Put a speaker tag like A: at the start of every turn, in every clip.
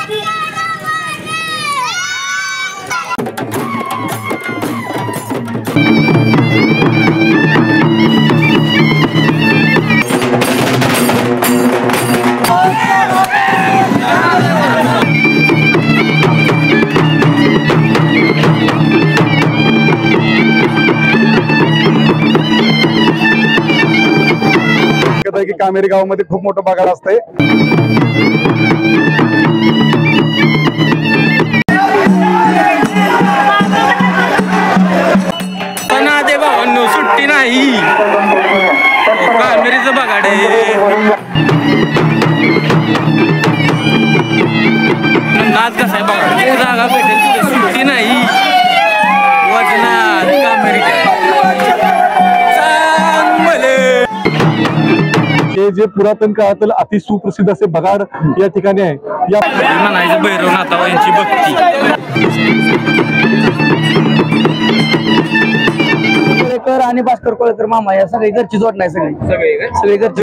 A: की कामेरी गावामध्ये खूप मोठं बगाड असतंय।
B: दे भावांनो सुट्टी नाही, कामेरीचं बगाड आहे। नाच कसा आहे बघा, जागा भेटेल तिथे सुट्टी नाही। वजनात कामेरी
A: जे पुरातन काळातील अति सुप्रसिद्ध असे बगाड या ठिकाणी आहे। या
B: म्हणायचं भैरवनाथ यांची भक्ती।
C: कोळेकर आणि भास्कर कोळेकर मामा या सगळी घरची जोड नाही, सगळी घरची।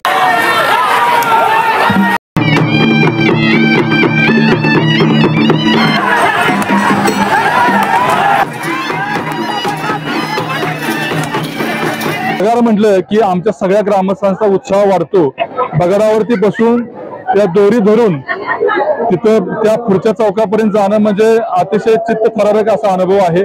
A: बगाड म्हटलं की आमच्या सगळ्या ग्रामस्थांचा उत्साह वाढतो। बगाडावरती बसून त्या दोरी धरून तिथं त्या पुढच्या चौकापर्यंत जाणं म्हणजे अतिशय चित्त थरारक असा अनुभव आहे।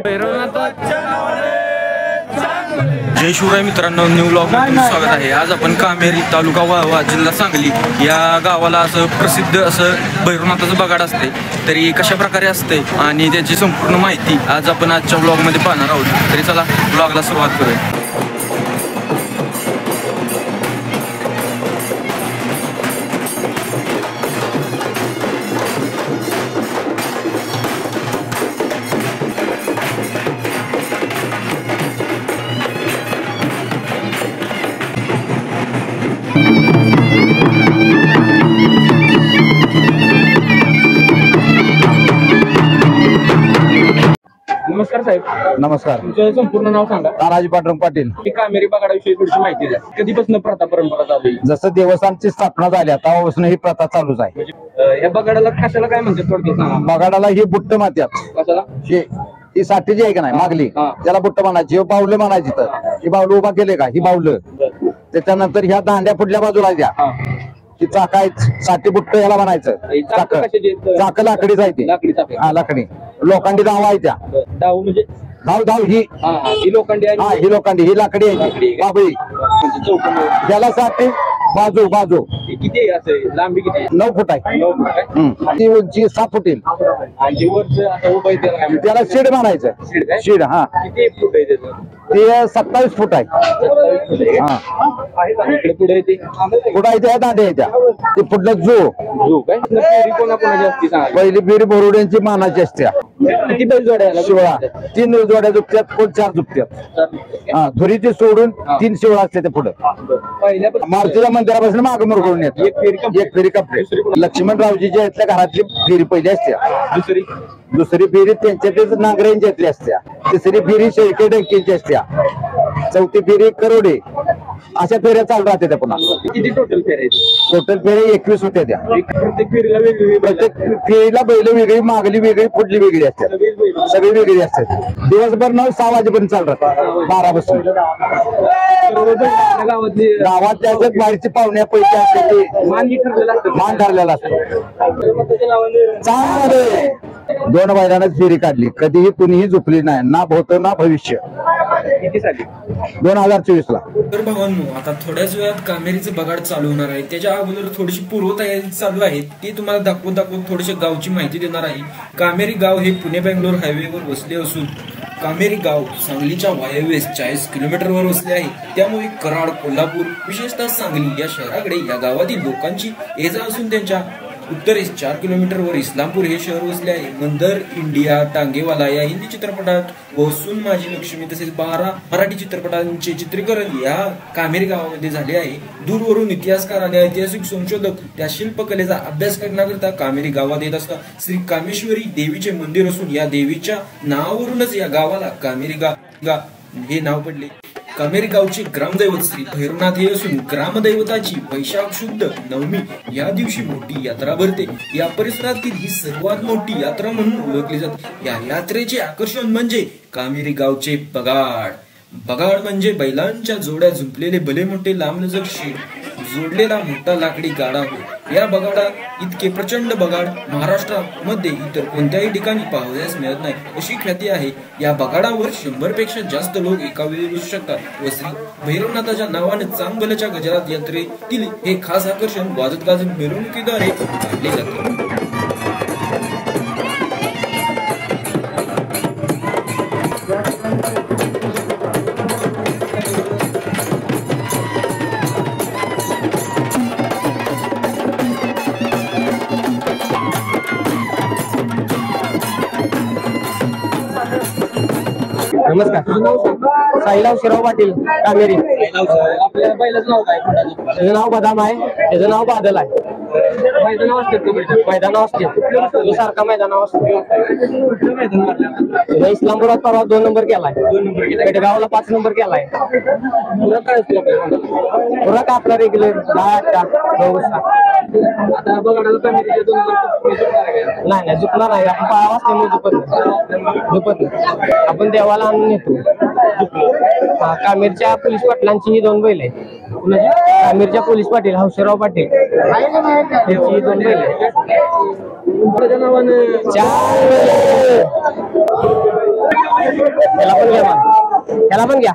B: जय शिवराय मित्रांनो, न्यू व्लॉग मध्ये स्वागत आहे। आज आपण कामेरी तालुका वाळवा जिल्हा सांगली या गावाला असं प्रसिद्ध असं भैरवनाथाचं बगाड असते। तरी कशा प्रकारे असते आणि त्याची संपूर्ण माहिती आज आपण आजच्या व्लॉग मध्ये पाहणार आहोत। तरी चला व्लॉगला सुरुवात करूया। नमस्कार साहेब।
A: नमस्कार।
B: तुमचं संपूर्ण नाव सांगा।
A: तानाजी पांडुरंग पाटील।
B: कामेरी बगाडाविषयी थोडीशी माहिती द्या। कधीपासून प्रथा परंपरा चालू आहे?
A: जसं देवस्थानची स्थापना झाली तेव्हापासून ही प्रथा चालूच आहे।
B: या बगाडाला कशाला काय म्हणतात थोडक्यात सांगा।
A: बगाडाला ही बुट्ट म्हणतात।
B: कशाला?
A: ही साठी जी आहे का नाही मागली त्याला बुट्ट म्हणायची, बावलं म्हणायची। तर ही बावलं उभा केले का ही बावलं, त्याच्यानंतर ह्या दांड्या पुढल्या बाजूला द्या ती चाका साठी बुट्ट याला म्हणायचं। चाक लाकडीच आहे ते, हा लाकडी लोखंडी दावा आहे त्या।
B: डाव म्हणजे
A: धाव ही
B: लोखंडी आहे,
A: ही लोखंडी ही लाकडी आहे बाबळी। त्याला साठी बाजू
B: किती असं लांबी किती?
A: 9 फूट आहे।
B: 9 फूट आहे।
A: ती उंची 6 फूट येईल।
B: आणि वरचं आता उभं आहे
A: त्याला शीड म्हणायचं। शीड हा
B: किती फूट आहे त्याचं?
A: ते 27 फूट आहे। हा
B: इकडे पुढे येते
A: पुढे येते दांडे येत्या ते पुढलं जो
B: काय फेरी कोणाकोणाची असते सांगा।
A: पहिली फेरी बोरुड्यांची मानाची असते।
B: किती बैल जोड्या?
A: शिवळा 3 जोड्या झुकत्यात, कोण 4 झुकत्यात। हा धुरीची सोडून 3 शिवळा असते ते पुढे।
B: पहिल्या
A: मारुतीच्या मंदिरापासून मागे मुरगळून येतात। एक फेरी कपडे लक्ष्मणरावजीच्या इथल्या घरातली फेरी पहिली असते। दुसरी फेरी त्यांच्यातच नांगरेंच्यातली असत्या। तिसरी फेरी शेळके डंकींची असत्या। चौथी फेरी करोडे। अशा फेऱ्या चालू राहते त्या पुन्हा।
B: किती टोटल फेऱ्या?
A: टोटल फेरी 21 होत्या त्या।
B: प्रत्येक फेरीला वेगवेगळी,
A: प्रत्येक फेरीला बैल वेगळी, मागली वेगळी, पुढली वेगळी असतात, सगळी वेगळी असतात। दिवसभर 9-6 वाजेपर्यंत चालू राहतात 12 पासून। गावात त्याच्यात बाहेरची पाहुण्या पैसे असते मान ठरलेला असतो। चांगले 2 बैलांनाच फेरी काढली, कधीही कुणीही झुकली नाही, ना भूत ना भविष्य। 2024 ला।
B: तर भावांनो, आता थोड्याच वेळात कामेरीचं बगाड चालू होणार आहे। त्याच्या अगोदर थोडीशी पूर्वतयारी चालू आहे, ती तुम्हाला दाखवत थोडीशी गावची माहिती देणार आहे। कामेरी गाव हे पुणे बेंगलोर हायवेवर वसले असून कामेरी गाव सांगलीच्या वायव्येस 40 किलोमीटरवर वसले आहे। त्यामुळे कराड, कोल्हापूर, विशेषतः सांगली या शहराकडे या गावातील लोकांची ये-जा असून त्यांच्या उत्तरेस 4 किलोमीटरवर इस्लामपूर हे शहर वसले आहे। मंदर, इंडिया, टांगेवाला या हिंदी चित्रपटात व सून माझी लक्ष्मी तसेच 12 मराठी चित्रपटांचे चित्रीकरण या कामेरी गावामध्ये झाले आहे। दूरवरून इतिहासकार आणि ऐतिहासिक संशोधक त्या शिल्पकलेचा अभ्यास करण्याकरिता कामेरी गावात येत असतात। श्री कामेश्वरी देवीचे मंदिर असून या देवीच्या नावावरूनच या गावाला कामेरी हे नाव पडले। कामेरी गावचे ग्रामदैवत श्री भैरवनाथ हे असून ग्रामदैवताची वैशाख शुद्ध नवमी या दिवशी मोठी यात्रा भरते। या परिसरातील ही सर्वात मोठी यात्रा म्हणून ओळखली जाते। या यात्रेचे आकर्षण म्हणजे कामेरी गावचे बगाड। बगाड म्हणजे बैलांच्या जोड्या झुंपलेले भले मोठे लांबलचक शेड जोडलेला मोठा लाकडी गाडा होय। या बगाडात इतके प्रचंड बगाड महाराष्ट्रामध्ये इतर कोणत्याही ठिकाणी पाहावयास मिळत नाही अशी ख्याती आहे। या बगाडावर 100 पेक्षा जास्त लोक एका वेळी बसू शकतात व श्री भैरवनाथाच्या नावाने चांगभलच्या गजरात यात्रेतील हे खास आकर्षण वाजत गाजत मिरवणुकीद्वारे काढले जाते।
C: नमस्कार, साईलाव शिराव पाटील कामेरी। आपल्या बैलाचं नाव काय? त्याचं नाव बदाम आहे, त्याचं नाव बादल आहे। मैदानावर असते तो सारखा मैदानावर असतो। इस्लामपुरात परवा 2 नंबर केलाय, पेटगावला 5 नंबर केलाय। पुरा आपला रेग्युलर 10-8 नाही झुकणार नाही। आपण पाळा वाजता झुपत नाही आपण देवाला आणून येतो। कामेरच्या पोलीस पाटलांची ही 2 बैल आहेत। कामेरच्या पोलीस पाटील हौशेराव पाटील त्यांची ही 2 बैल आहेत। त्याला पण घ्या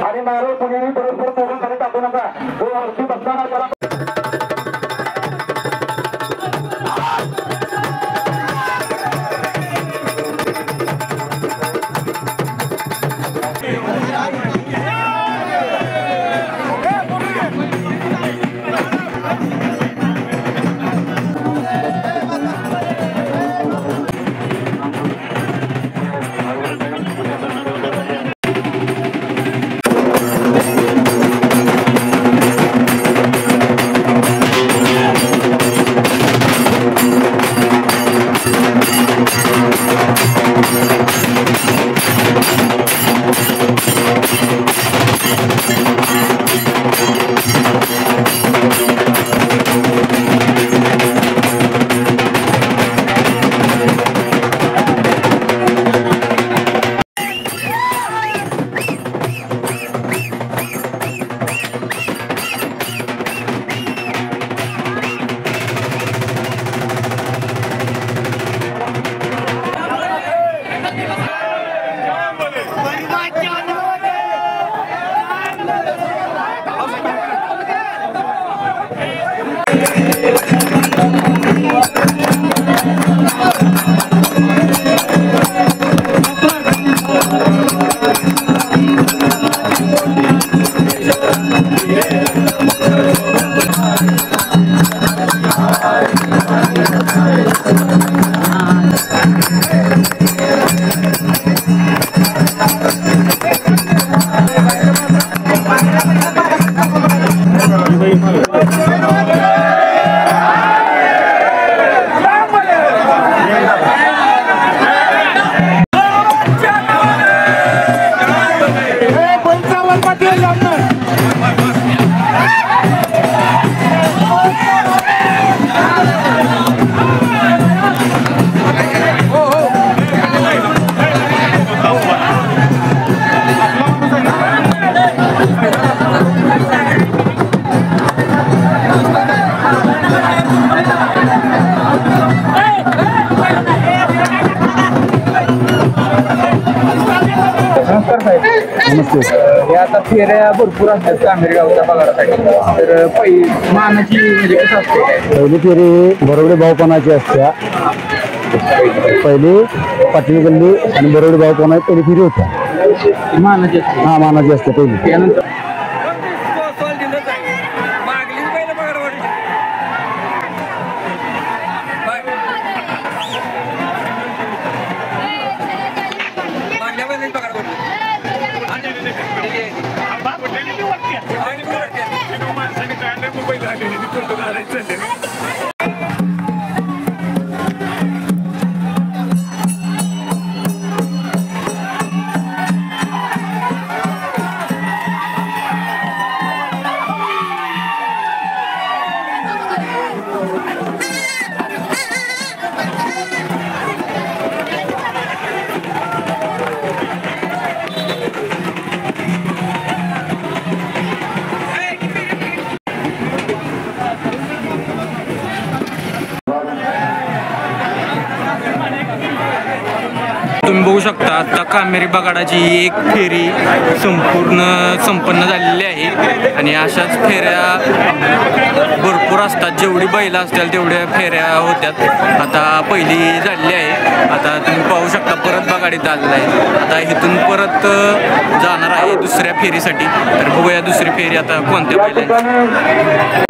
D: आणि नारळ कुणीही परस्पर तोडून खाली टाकू नका। जो वरती बसताना त्याला
C: हे आता फेऱ्या भरपूर असतात कामेरी गावच्या पगारासाठी तर मानाची म्हणजे कसं असते
A: पहिली फेरी बरोबरी भाऊपणाची असत्या पहिली पाटील गल्ली आणि बरोबरी भाऊपणा पहिली फेरी होत्या
C: मानाची असते
A: हा मानाची असते पहिली
C: त्यानंतर
B: तुम्ही बघू शकता आता कामेरी बगाडाची एक फेरी संपन्न झालेली आहे आणि अशाच फेऱ्या भरपूर असतात जेवढी बैलं असतील तेवढ्या फेऱ्या होत्यात आता पहिली झालेली आहे आता तुम्ही पाहू शकता परत बगाडीत आलेला आहे आता इथून परत जाणार आहे दुसऱ्या फेरीसाठी तर बघूया दुसरी फेरी आता कोणत्या बैलांची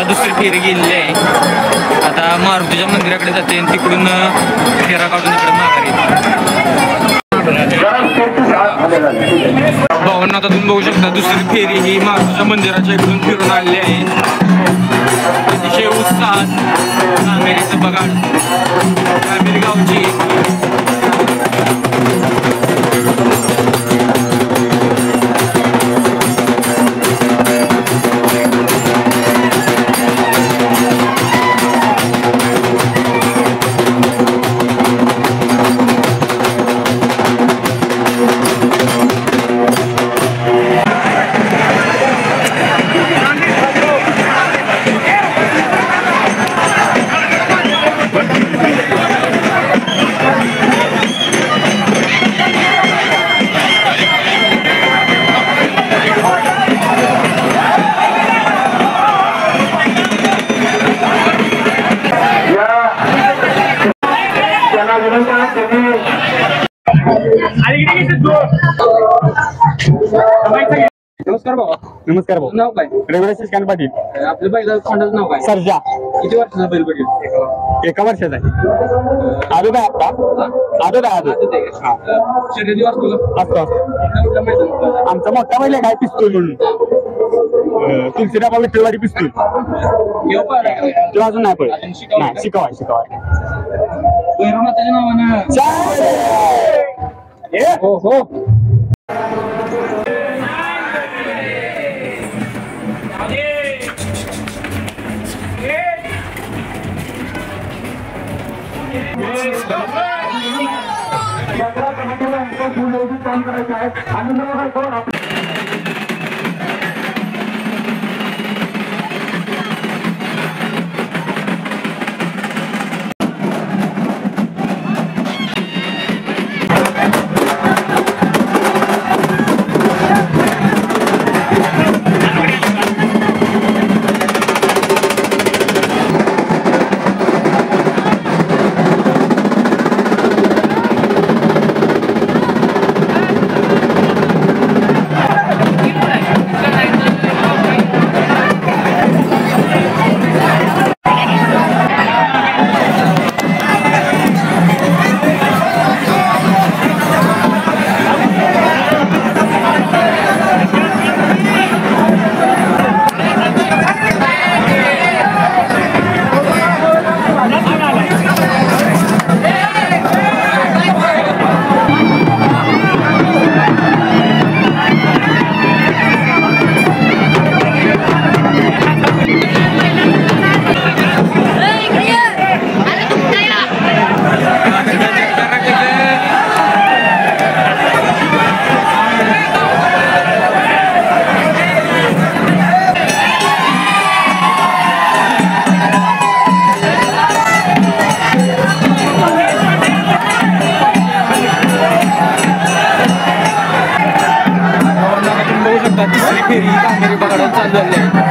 B: दुसरी फेरी गेलेली आहे आता मारुतीच्या मंदिराकडे जाते आणि तिकडून फेरा काढून इकडे माघारी भावांना आता तुम्ही बघू शकता दुसरी फेरी ही मारुतीच्या मंदिराच्या इकडून फिरून आलेली आहे अतिशय उत्साहात कामेरीचं बगाड कामेरी गावची
C: नमस्कार बाबा.
A: नमस्कार भाऊ
C: नाव काय?
A: रविराज शशिकांत पाटील
C: आपल्या बैला खोंडाचं नाव काय?
A: सर्जा
C: किती वर्षाचा बैल पडेल?
A: 1 वर्षाचा आहे आदत आहे आता आदत आहे
C: शर्यती वाचतो
A: असतो
C: कुठल्या मैदानात?
A: आमचा मोठा बैल काय पिस्तूल म्हणून तुलसीराबा विठ्ठलवाडी पिस्तूल
C: येऊ पाहिजे
A: तो अजून नाही पडत
C: अजून शिकवाय?
A: नाही शिकवाय
C: भैरवनाथाच्या नावानं
A: हो हो
D: यात्रा कमिटीला काम करायचं आहे आणि
B: फेरी कामेरी बघाडात चालू झाली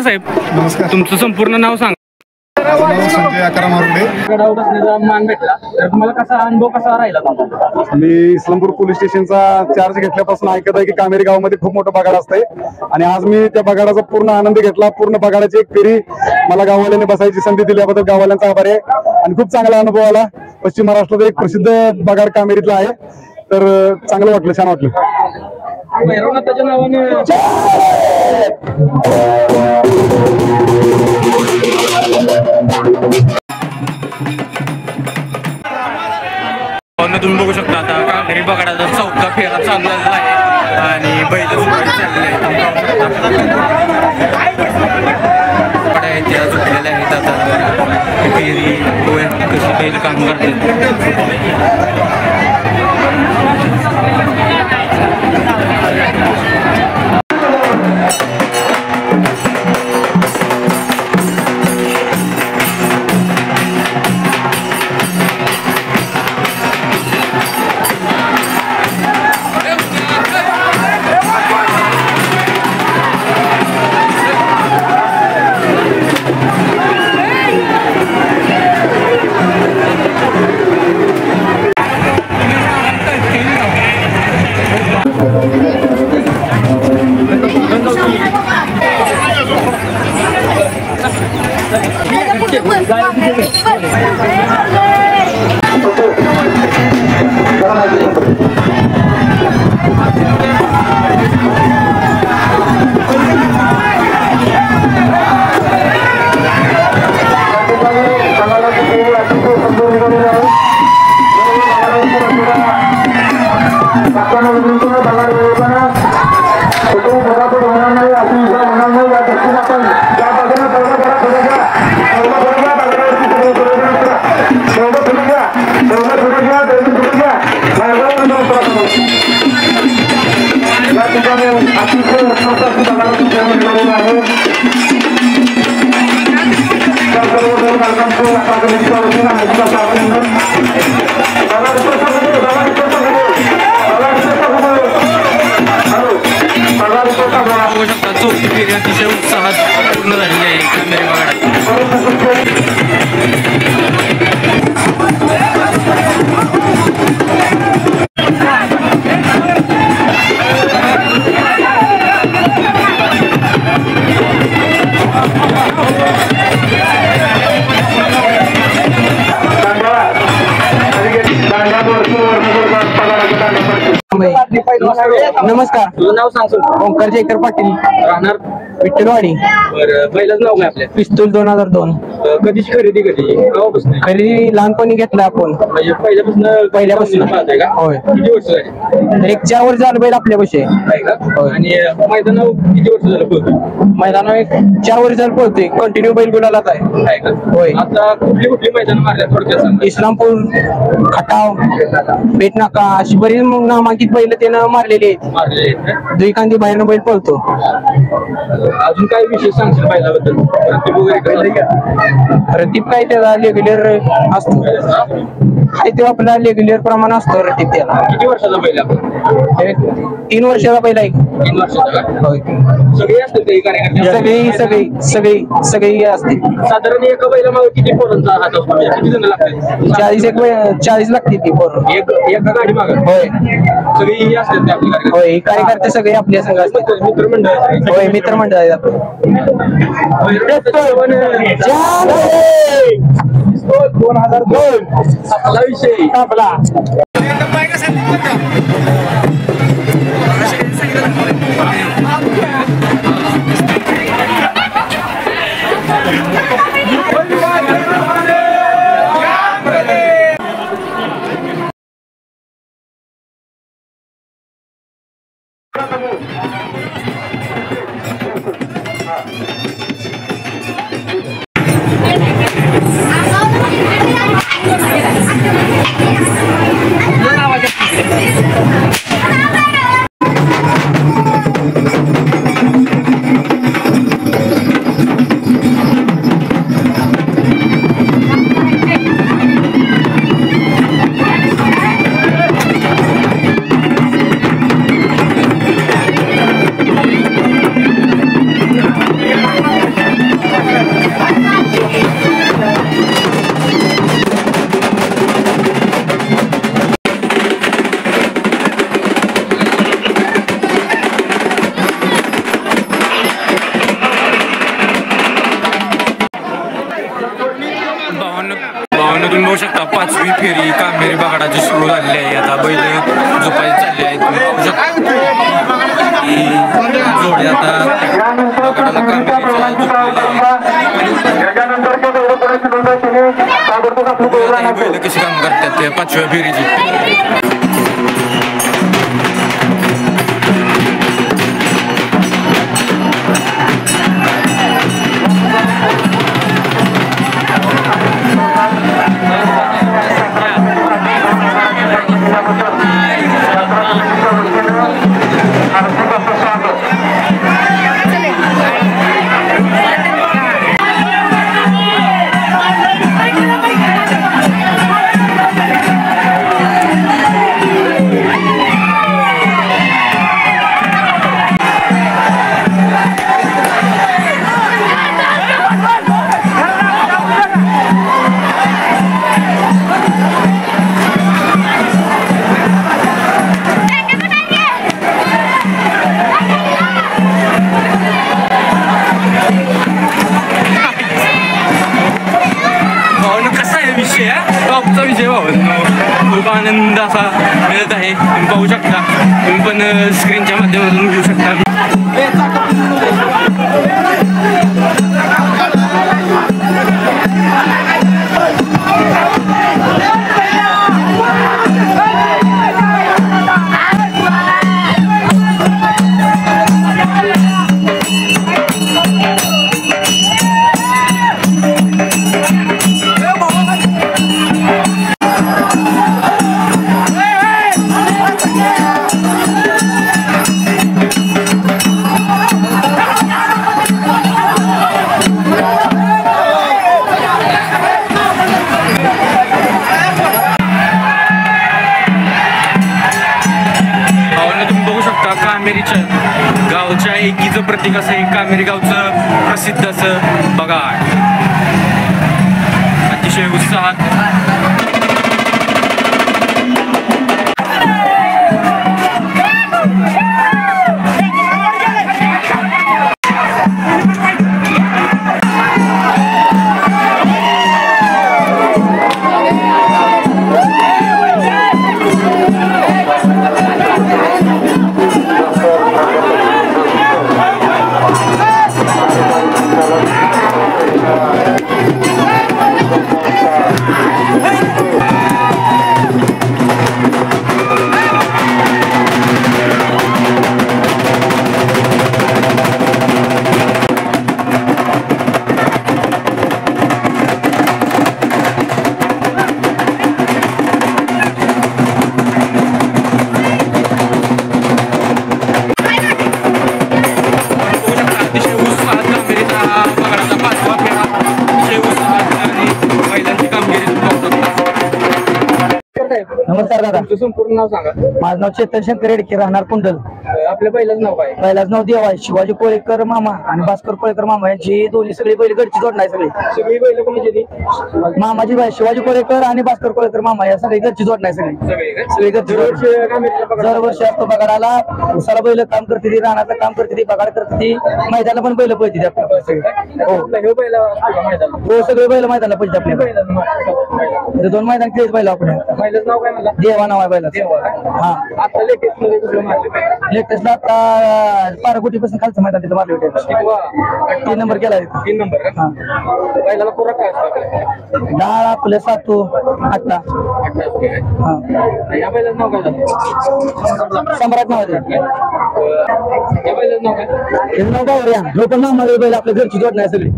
B: साहेब
E: नमस्कार.
B: तुमचं संपूर्ण नाव सांगा.
E: संजय आकाराम आरुडे.
C: गडावर बसण्याचा मान भेटला तर तुम्हाला कसा अनुभव कसा राहिला?
E: मी इस्लामपूर पोलीस स्टेशनचा चार्ज घेतल्यापासून ऐकत आहे की कामेरी गावामध्ये खूप मोठं बगाड असतंय आणि आज मी त्या बगाडाचा पूर्ण आनंद घेतला. पूर्ण बगाडाची एक फेरी मला गाववाल्यांनी बसायची संधी दिल्याबद्दल गाववाल्यांचा आभार आहे आणि खूप चांगला अनुभव आला. पश्चिम महाराष्ट्रात एक प्रसिद्ध बगाड कामेरीतला आहे, तर चांगलं वाटलं, छान वाटलं.
C: भैरवनाथाच्या नावाने
B: तुम्ही बघू शकता आता कामेरी बगाडाचा चौथा फेरा चालू झालेला आहे आणि बैल झुकलेल्या आहेत. आता फेरी कशी बैल काम करते. अतिशय उत्साहात पूर्ण झालेली आहे कामेरी बगाड.
C: नमस्कार,
B: तुझं नाव सांग.
C: ओंकार शेखर पाटील,
B: राहणार
C: विठ्ठलवाडी.
B: बरं, पहिलंच नाव काय आपल्या?
C: पिस्तूल 2002.
B: कधीची खरेदी कधी गावापासून?
C: खरेदी लहानपणी घेतला आपण.
B: म्हणजे पहिल्यापासून पाहताय का?
C: होय.
B: किती वर्ष झाली?
C: एक 4 वर्ष झालं बैल आपल्यापाशी
B: आहे का?
C: होय.
B: आणि मैदानावर किती वर्ष झालं पळतो?
C: मैदानावर एक 4 वर्ष झालं पळतोय. कंटिन्यू बैल गुलालात आहे.
B: आहे का?
C: होय.
B: आता कुठली मैदान मारल्या थोडक्यात सांगा.
C: इस्लामपूर, खटाव, पेटनाका अशी बरीच नामांकित बैल त्यानं मारलेली आहेत.
B: मारले आहेत का?
C: दुईकांदी बाहेरनं बैल पळतो.
B: अजून काय विशेष सांगशील बैलाबद्दल? रतीब वगैरे कसं का?
C: रतीब काय त्याला रेग्युलर असतो. काय ते आपला रेग्युलर प्रमाण असतो रतीब त्याला.
B: किती वर्षाचा बैल आपण?
C: 3 वर्षाचा बैल आहे.
B: 3 वर्षाचा का?
C: होय.
B: सगळे असतात काही कार्यकर्ते?
C: सगळी असते.
B: साधारण एका बैलामागे किती पोरांचा हात असतो? म्हणजे किती जण लागतात?
C: 40 लागते ती पोरं.
B: एका गाडी माग
C: होय
B: सगळी असतात ते आपली कार्यकर्ते?
C: होय. कार्यकर्ते सगळे आपल्या संघ असतात.
B: मित्रमंडळ?
C: होय, मित्रमंडळ आहे आपलं.
B: 2002 आपला विषय
C: आपला
B: तुम्ही बघू शकता 5वी फेरी कामेरी बगाडाची सुरू झालेली आहे. आता बैल झोपायला चालले आहेत. तुम्ही बघू शकता जोडी आता बगाडाला बैल कशी काम करतात 5व्या फेरीची. टॉपचा विषय भावनो खूप आनंद असा मिळत आहे. तुम्ही पाहू शकता, तुम्ही पण स्क्रीनच्या माध्यमातून घेऊ शकता. गावच्या एकीचं प्रतीक असं हे कामेरी गावचं प्रसिद्ध असं बगाड अतिशय उत्साहात
C: नमस्कार दादा,
B: संपूर्ण नाव सांगा.
C: माझं नाव चेतन शंकर रेडके, राहणार कुंडल.
B: आपल्या पहिल्याच नाव काय?
C: पहिलाच नाव देव आहे. शिवाजी कोळेकर मामा आणि भास्कर कोळेकर मामा यांची दोन्ही सगळी बैल घरची जोड नाही.
B: सगळी बैल कोणाची?
C: मामाची बाई शिवाजी कोळेकर आणि भास्कर कोळेकर मामा या सगळी घरची जोड नाही. सगळी घरची दरवर्षी असतो बगाडाला. उसाला बैल काम करते ती, रानाचं काम करते ती, बगाड करते ती, मैदानाला पण बैल पळते आपल्या. हो सगळे बैल मैदानाला पळते आपल्या. 2 मैदान खेळत बैल आपण.
B: नाव काय मला?
C: देवा नाव आहे बैला. हा
B: आता लेटेस्ट मध्ये कुठलं मारले?
C: लेटेस्टला आता पारगोटी पासून खालचं मैदान तिथं मारले होते. 3 नंबर केला.
B: 3 नंबर का? बैलाला खुराक काय असतो?
C: डाळ आपलं सातू आटला.
B: या बैलाचं नाव काय झालं?
C: सम्राट नाव आहे.
B: या बैलाचं नाव काय?
C: त्याचं नाव गावऱ्या. लोक नाव मारले बैल आपल्या घरची जोड नाही सगळी.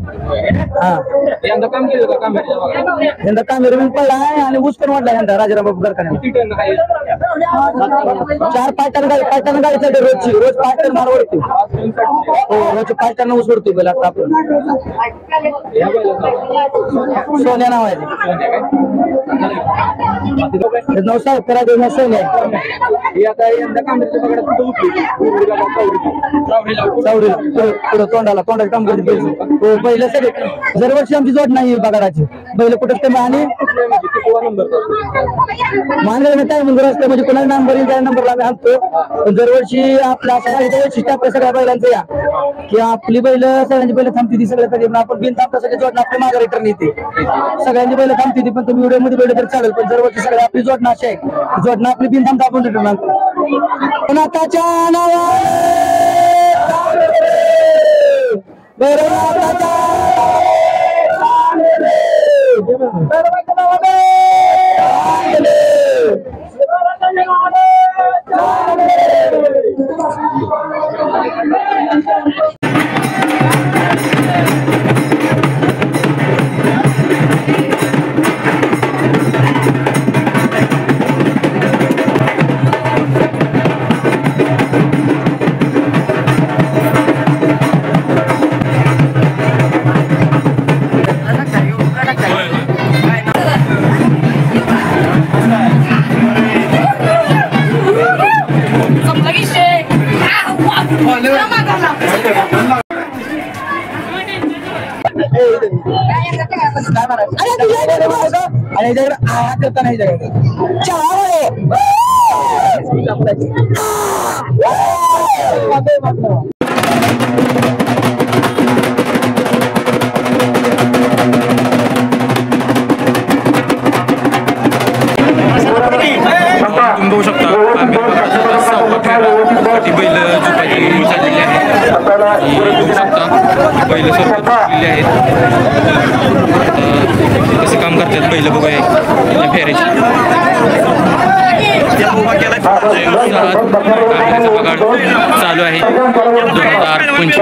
C: हा
B: यंदा काम केलं का? काम
C: यंदा कामेरी पण पडला आहे आणि ऊस पण वाढला यंदा राजाराम बाबू कारखान्यात. 4-5 टन गाडी चालते रोजची. रोज 5 टन माल ओढतो. हो रोज 5 टन ऊस ओढतो बैल. आता आपण सोन्या नाव आहे. नाव साहेब करा सोन्या.
B: आता यंदा कामेरीच्या बगाडात कुठं उठली?
C: पुढं तोंडाला काम करते बैल. बैल सगळे दरवर्षी आमची जोड नाही बगाडाची. बैल कुठं कमी आणि मानगाव टायमिंग असतं म्हणजे कोणाला नंबर येईल त्या नंबरला आम्ही आणतो. दरवर्षी आपल्या वैशिष्ट्य आपल्या सगळ्या बैलांचं या की आपली बैल सगळ्यांची बैल थांबती ती सगळ्या कधी आपण बिन थांबण्यासाठी जोडणं आपल्या मागे रिटर्न येते. सगळ्यांची बैल थांबती ती पण तुम्ही व्हिडिओ मध्ये बैल तर चालेल. पण दरवर्षी सगळ्या आपली जोडणं अशी आहे जोडणं आपली बिन थांबता आपण रिटर्न आणतो. करता नाही
B: तुम्ही बघू शकता बैल झोपायची झालेली आहे. बघू शकता बैल सर्व झोपलेली आहेत. कसे काम करतात बैल बघूया फेरायची. पगार चालू आहे 2025.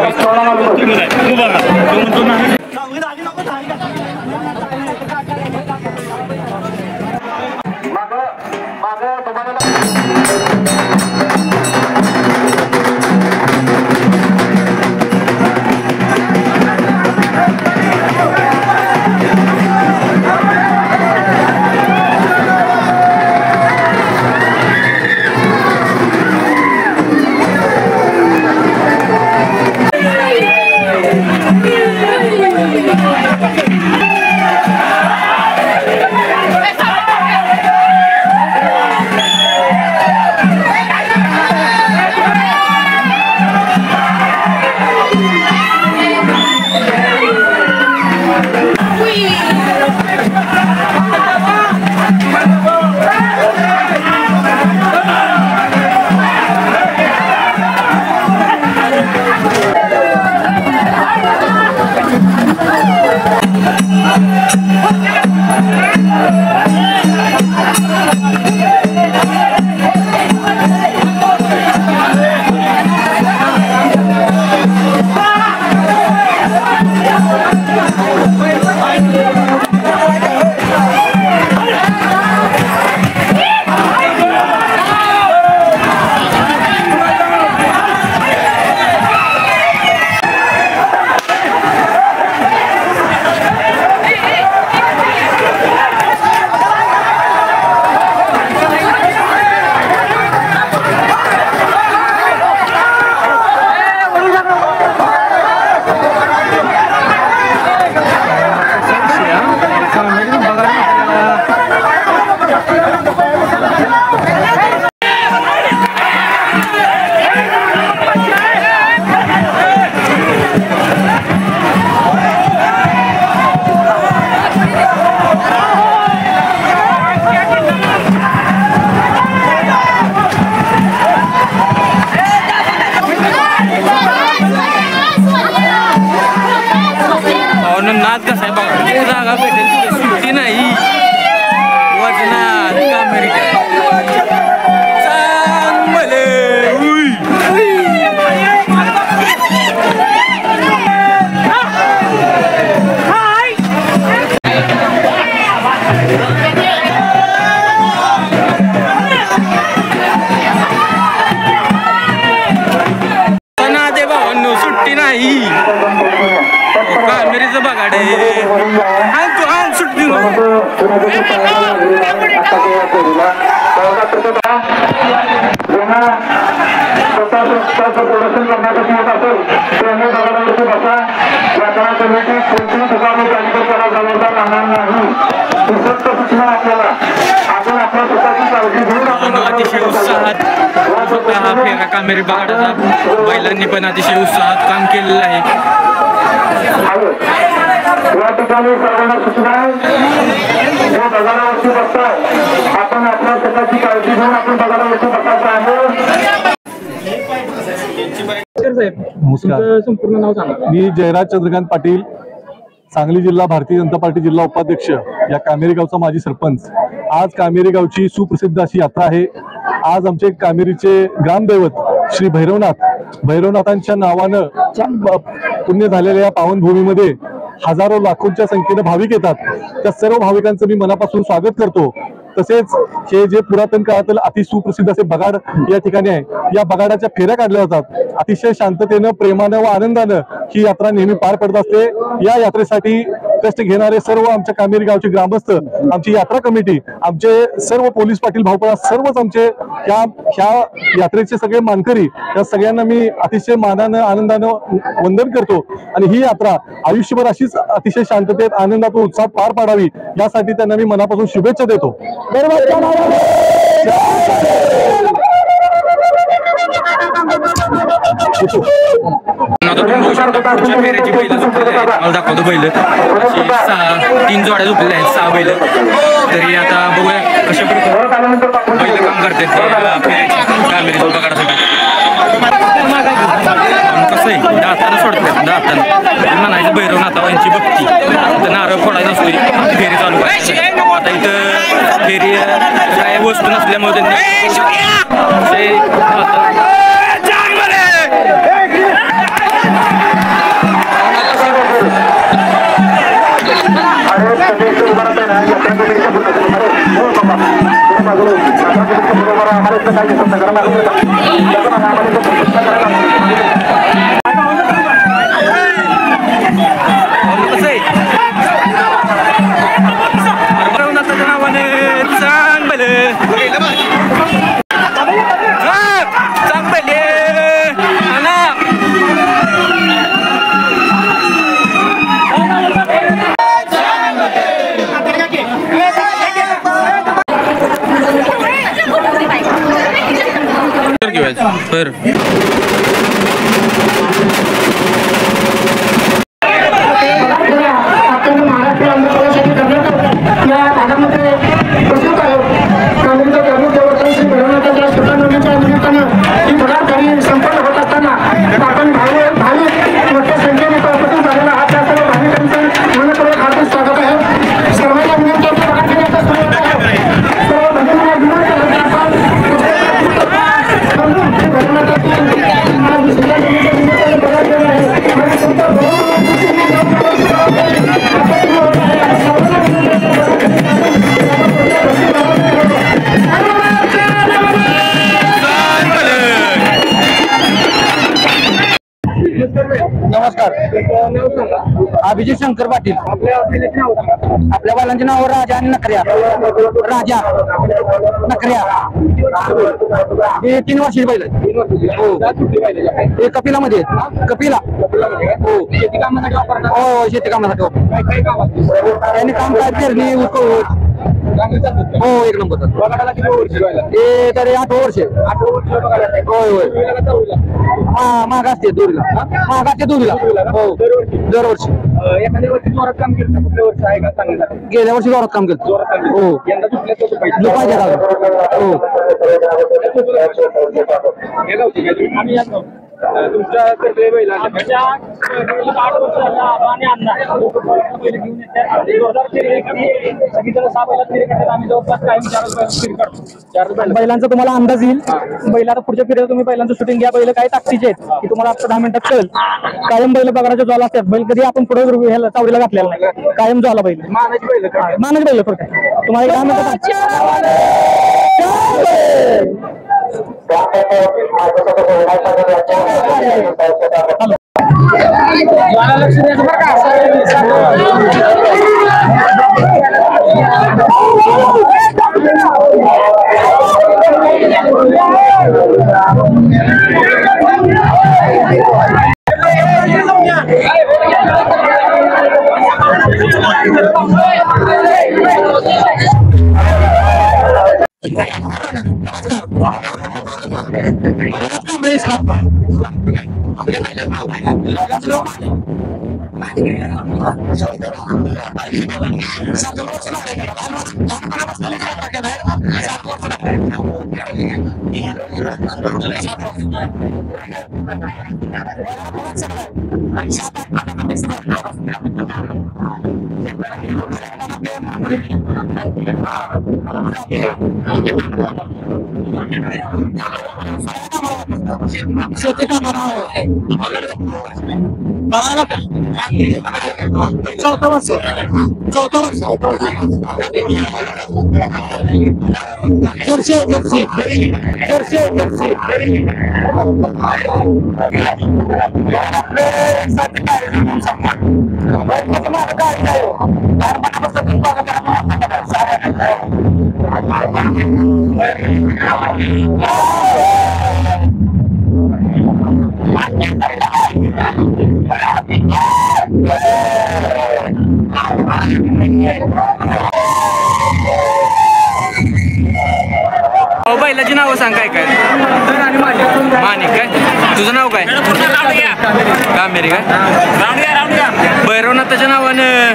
B: आज कसा आहे बघा जागा भेटेल सुट्टी नाही वजनात कामेरी सुट्टी नाही कामेरीचं बघाडे आण सुट्टी
D: प्रोडक्शन करण्यासाठी येत असेल त्याने दगडावरती बसा या कला कमिटी कोणत्याही ठिकाणी कार्यकर्त्याला जबाबदार राहणार नाही सक्त सूचना आपल्याला आपण आपल्या स्वतःची काळजी घेऊन
B: अतिशय उत्साहात हा फेरा कामेरी बघाडाचा बैलांनी पण अतिशय उत्साहात काम केलेलं आहे
D: या ठिकाणी सर्वांना सूचना आहे जो दगडावरती बसताय आपण आपल्या स्वतःची काळजी घेऊन आपण दगडावरती बसायचं आहे
E: नमस्कार.
C: संपूर्ण नाव सांगा.
E: मी जयराज चंद्रकांत पाटील, सांगली जिल्हा भारतीय जनता पार्टी जिल्हा उपाध्यक्ष, या कामेरी गावचा माजी सरपंच. आज कामेरी गावची सुप्रसिद्ध अशी यात्रा आहे. आज आमचे कामेरीचे ग्रामदैवत श्री भैरवनाथांच्या नावानं पुण्य झालेल्या या पावनभूमीमध्ये हजारो लाखोंच्या संख्येने भाविक येतात. त्या सर्व भाविकांचं मी मनापासून स्वागत करतो. तसेच हे जे पुरातन काळातील अति सुप्रसिद्ध असे बगाड या ठिकाणी आहे, या बगाडाच्या फेऱ्या काढल्या जातात. अतिशय शांततेनं, प्रेमानं व आनंदानं ही यात्रा नेहमी पार पडत असते. या यात्रेसाठी कष्ट घेणारे सर्व आमच्या कामेरी गावचे ग्रामस्थ, आमची यात्रा कमिटी, आमचे सर्व पोलीस पाटील भाऊपळा, सर्वच आमचे ह्या यात्रेचे सगळे मानकरी, या सगळ्यांना मी अतिशय मानानं आनंदानं वंदन करतो. आणि ही यात्रा आयुष्यभर अशीच अतिशय शांततेत, आनंदात व उत्साहात पार पाडावी यासाठी त्यांना मी मनापासून शुभेच्छा देतो.
B: पुढच्या फेऱ्याची बैल झोपलेली आहेत. मला दाखवतो बैल 3 जोड्या झोपलेल्या आहेत, 6 बैल. तरी आता बघूया कशा प्रकारे बैल काम करतात कामेरी बघासाठी. कसं आहे दाताना सोडतात, दाताना म्हणायचं भैरवनाथांची भक्ती. इथं नारळ फोडायचा असतो, फेरी चालू करायची. आता इथं फेरी काय वस्तू नसल्यामुळे तर
C: नमस्कार. अभिजित शंकर पाटील. आपल्या बालांचे नाव राजा आणि नखऱ्या. राजा नखऱ्या हे 3 वर्षाची बैल आहेत. हे कपिलामध्ये आहेत. कपिला हो शेती कामासाठी त्यांनी काम काय पेरणी हो 1 नंबर. ते तरी 8 वर्ष. होय होय. महाग असते दुरीला, महाग असते दुरीला हो दरवर्षी. गेल्या वर्षी जोरात काम केलं हो. पाहिजे हो. तुमच्या करते बैलांच्या 8 वर्ष झालं आणि अण्णा पहिले घेऊन येतात 2023 सगळीकडे 6 बैलात फेरी करतात. आम्ही जवळपास कायम 4 फेरी करतो. 4 बैलांचा तुम्हाला अंदाज येईल. बैलाला पुढच्या फेरीला तुम्ही बैलांचं शूटिंग घ्या. बैल काय ताकदीचे आहेत की तुम्हाला आता 10 मिनिटात कळेल. कायम बैल बघायच्या ज्वाला असतात. बैल कधी आपण पुढे ह्याला चावडीला घातलेला नाही. कायम ज्वाला बैल मानाची बैल फक्त तुम्हाला 10 मिनिटात लक्ष द्यायचं बरं
B: बैलाची नावं सांग काय काय. माणिक काय तुझं नाव काय. कामेरी काय. भैरवनाथाच्या नावानं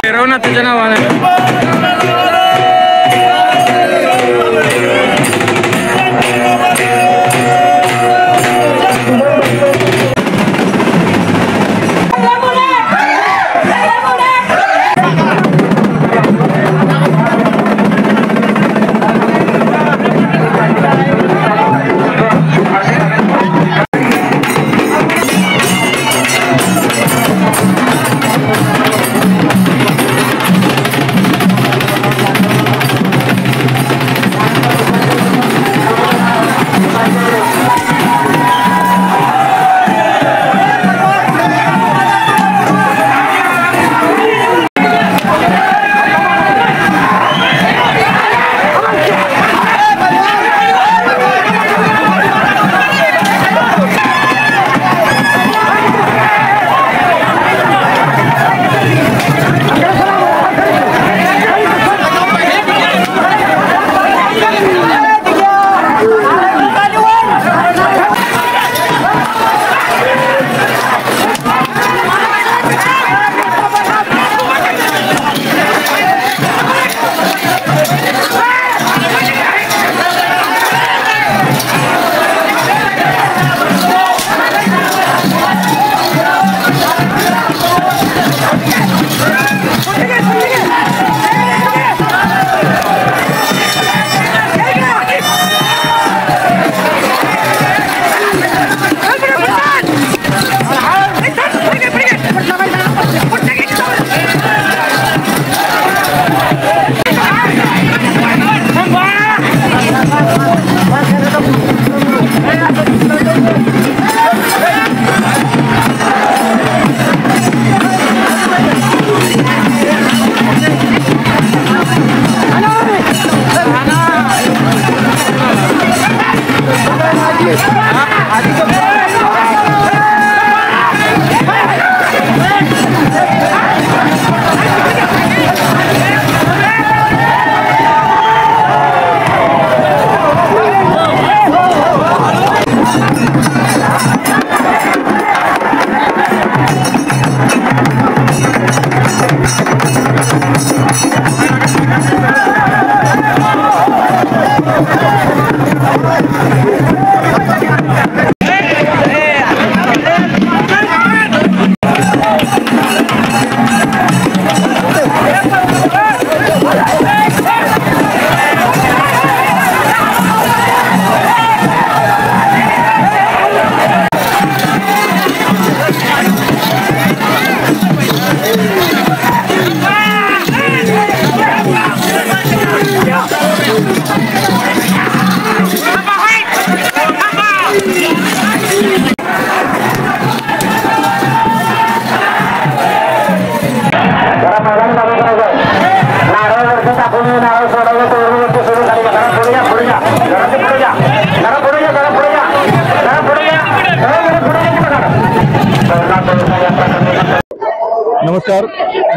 B: भैरवनाथाच्या नावानं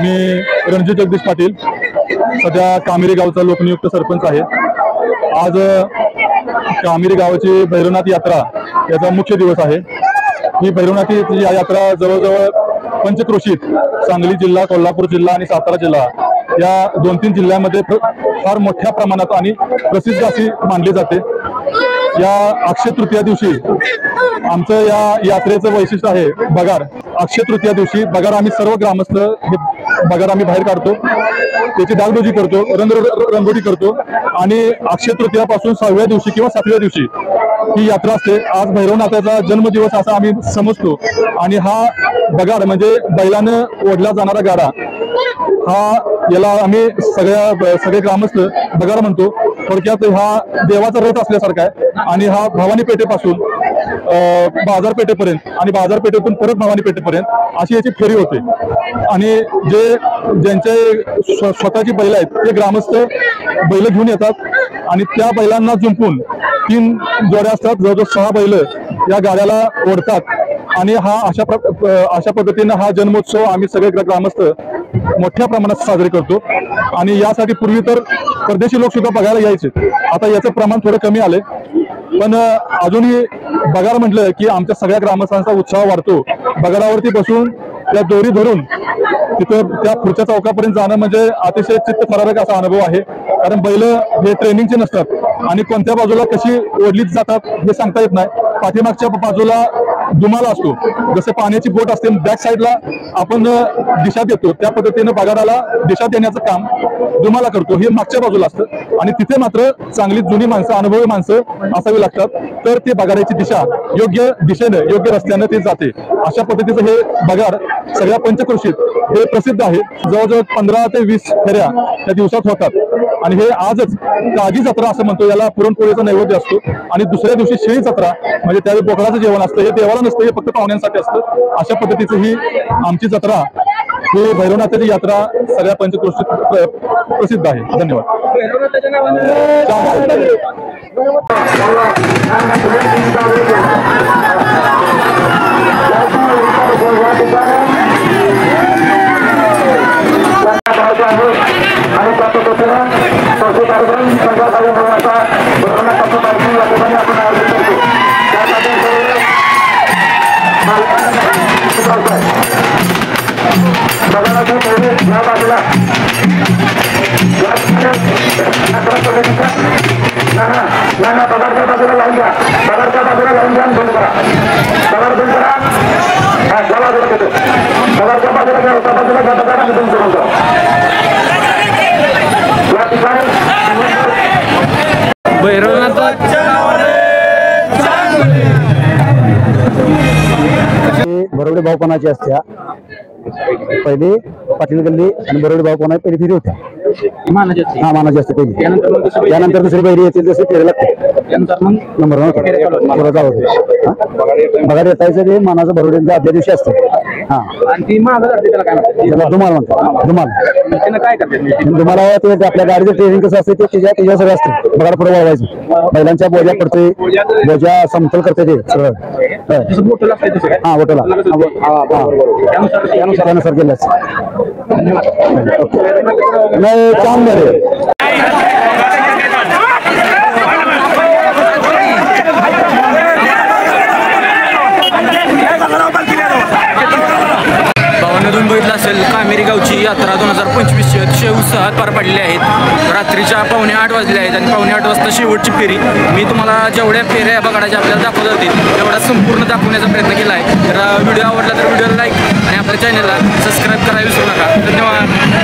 E: मी रणजित जगदीश पाटील, सध्या कामेरी गावचा लोकनियुक्त सरपंच आहे. आज कामेरी गावाची भैरवनाथ यात्रा याचा मुख्य दिवस आहे. ही भैरवनाथी यात्रा जवळजवळ पंचक्रोशीत सांगली जिल्हा, कोल्हापूर जिल्हा आणि सातारा जिल्हा या 2-3 जिल्ह्यामध्ये फार मोठ्या प्रमाणात आणि प्रसिद्ध अशी मानली जाते. या अक्षय तृतीया दिवशी आमचं या यात्रेचं वैशिष्ट्य आहे बगार. अक्षय तृतीया दिवशी बगार आम्ही सर्व ग्रामस्थ हे बगार आम्ही बाहेर काढतो, त्याची डागडोजी करतो, रंगोटी करतो आणि अक्षय तृतीयापासून 6व्या दिवशी किंवा 7व्या दिवशी ही यात्रा असते. आज भैरवनाथाचा जन्मदिवस असा आम्ही समजतो आणि हा बगाड म्हणजे बैलानं ओढला जाणारा गाडा, याला आम्ही सगळे ग्रामस्थ बगाड म्हणतो. थोडक्यात हा देवाचा रथ असल्यासारखा आहे आणि हा भवानी पेठेपासून बाजारपेठेपर्यंत आणि बाजारपेठेतून परत भवानी पेठेपर्यंत अशी याची फेरी होते. आणि ज्यांचे स्वतःची बैल आहेत ते ग्रामस्थ बैल घेऊन येतात आणि त्या बैलांना जुंपून 3 जोड्या असतात, जवळजवळ 6 बैल या गाड्याला ओढतात आणि हा अशा पद्धतीने हा जन्मोत्सव आम्ही सगळे ग्रामस्थ मोठ्या प्रमाणात साजरे करतो. आणि यासाठी पूर्वी तर परदेशी लोक सुद्धा बघायला यायचे, आता याचं प्रमाण थोडं कमी आलंय, पण अजूनही बगार म्हटलं की आमच्या सगळ्या ग्रामस्थांचा उत्साह वाढतो. बगारावरती बसून त्या दोरी धरून तिथं त्या पुढच्या चौकापर्यंत जाणं म्हणजे अतिशय चित्तथरारक असा अनुभव आहे. कारण बैल हे ट्रेनिंगचे नसतात आणि कोणत्या बाजूला कशी ओढलीच जातात हे सांगता येत नाही. पाठीमागच्या बाजूला दुमाला असतो, जसे पाण्याची बोट असते, बॅक साईडला आपण दिशा देतो त्या पद्धतीने बगाराला दिशा देण्याचं काम दुमाला करतो, हे मागच्या बाजूला असतं. आणि तिथे मात्र चांगली जुनी माणसं, अनुभवी माणसं असावी लागतात, तर ते बगाराची दिशा योग्य दिशेनं, योग्य रस्त्यानं ते जाते. अशा पद्धतीचं हे बगार सगळ्या पंचक्रोशीत हे प्रसिद्ध आहे. जवळजवळ 15 ते 20 फेऱ्या त्या दिवसात होतात आणि हे आजच ताजी जत्रा असं म्हणतो, याला पुरणपोळीचा नैवेद्य असतो. आणि दुसऱ्या दिवशी शेळी जत्रा म्हणजे त्यावेळी बोकडाचं जेवण असतं, हे देवाला नसतं, हे फक्त पाहुण्यांसाठी असतं. अशा पद्धतीचं ही आमची जत्रा, ही भैरवनाथाची यात्रा सगळ्या पंचक्रोशीत प्रसिद्ध आहे. धन्यवाद.
D: आणि त्या पद्धतीनं पशु कार्यक्रम संघाचा भैरवनाथ पशुपालकी या ठिकाणी आपण आयोजित करतो. त्यासाठी बघायला पहिले या बाजूला बगारच्या बाजूला लावून द्या, बगारच्या बाजूला लावून द्या, बंद करा, बगार बंद करा. हा ज्या बाजूला घेतो बगारच्या बाजूला घ्या, त्या बाजूला घ्या, बगार बंद करून द्या. या ठिकाणी
A: बरोडे भाऊपणाची असत्या. पहिले पाटील गल्ली आणि बरोडे भाऊपणा पहिली फेरी होत्या. हा मानाची असते पहिली, त्यानंतर दुसरी पहिली येतील तशी फेरी लागते. नंबर बघा येतायचं ते मानाचं बरोड्यांच्या आदल्या दिवशी असतं. हा त्याला धुमाल म्हणतात. धुमाला ते आपल्या गाडीचं ट्रेनिंग कसं असते ते त्याच्या सगळं असतं. बघा पुढे वळवायचं, बैलांच्या बोजा पडते, बोजा समतोल करते ते सगळं. हा बोटला त्यानुसार केलं नाही काम झाले.
B: भावनातून बघितलं असेल कामेरी गावची यात्रा 2025 अतिशय उत्साहात पार पडलेली आहेत. रात्रीच्या 7:45 वाजले आहेत आणि 7:45 वाजता शेवटची फेरी. मी तुम्हाला जेवढ्या फेऱ्या बगाडाच्या आपल्याला दाखवत होते तेवढा संपूर्ण दाखवण्याचा प्रयत्न केला आहे. तर व्हिडिओ आवडला तर व्हिडिओला लाईक आणि आपल्या चॅनलला सबस्क्राईब करायला विसरू नका. धन्यवाद.